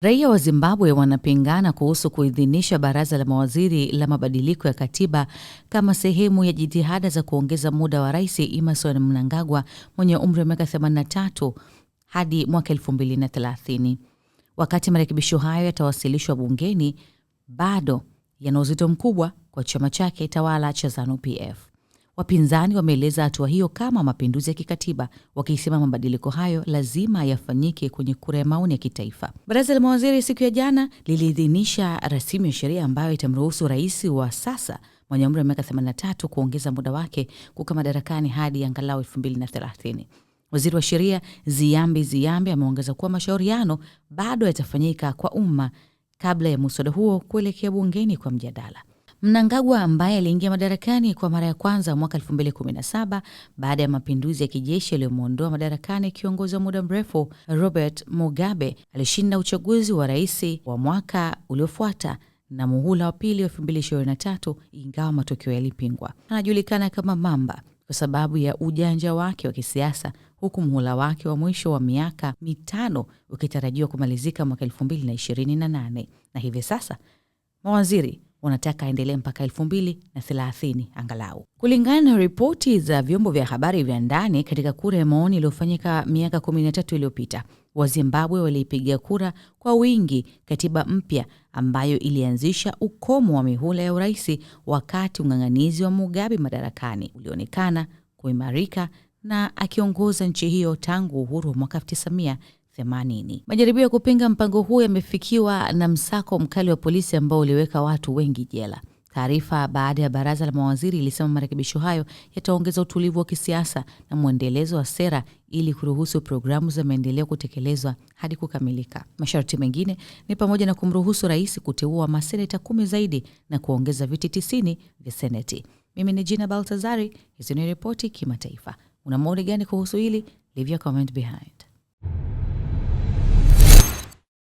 Raia wa Zimbabwe wanapingana kuhusu kuidhinisha baraza la mawaziri la mabadiliko ya katiba kama sehemu ya jitihada za kuongeza muda wa Rais Emmerson Mnangagwa mwenye umri wa miaka 83 hadi mwaka 2030. Wakati marekebisho hayo yatawasilishwa bungeni, bado yana uzito mkubwa kwa chama chake tawala cha ZANU-PF. Wapinzani wameeleza hatua hiyo kama mapinduzi ya kikatiba, wakisema mabadiliko hayo lazima yafanyike kwenye kura ya maoni ya kitaifa. Baraza la mawaziri siku ya jana liliidhinisha rasimu ya sheria ambayo itamruhusu rais wa sasa mwenye umri wa miaka 83 kuongeza muda wake kukaa madarakani hadi angalau 2030. Waziri wa sheria Ziyambi ameongeza kuwa mashauriano bado yatafanyika kwa umma kabla ya muswada huo kuelekea bungeni kwa mjadala. Mnangagwa ambaye aliingia madarakani kwa mara ya kwanza mwaka 2017 baada ya mapinduzi ya kijeshi yaliyomuondoa madarakani kiongozi wa muda mrefu Robert Mugabe, alishinda uchaguzi wa rais wa mwaka uliofuata na muhula wa pili wa 2023, ingawa matokeo yalipingwa. Anajulikana kama Mamba kwa sababu ya ujanja wake wa kisiasa, huku muhula wake wa mwisho wa miaka 5 ukitarajiwa kumalizika mwaka 2028, na hivi sasa mawaziri wanataka aendelee mpaka 2030 angalau. Kulingana na ripoti za vyombo vya habari vya ndani, katika kura ya maoni iliyofanyika miaka 13 iliyopita, Wazimbabwe walipiga kura kwa wingi katiba mpya ambayo ilianzisha ukomo wa mihula ya urais, wakati ung'ang'anizi wa Mugabe madarakani ulionekana kuimarika na akiongoza nchi hiyo tangu uhuru mwaka 1980. Majaribio ya kupinga mpango huu yamefikiwa na msako mkali wa polisi ambao uliweka watu wengi jela. Taarifa baada ya baraza la mawaziri ilisema marekebisho hayo yataongeza utulivu wa kisiasa na mwendelezo wa sera ili kuruhusu programu za maendeleo kutekelezwa hadi kukamilika. Masharti mengine ni pamoja na kumruhusu rais kuteua maseneta 10 zaidi na kuongeza viti 90 vya seneti. Mimi ni Gina Baltazari, hizi ni ripoti kimataifa. Una maoni gani kuhusu hili? Leave your comment behind.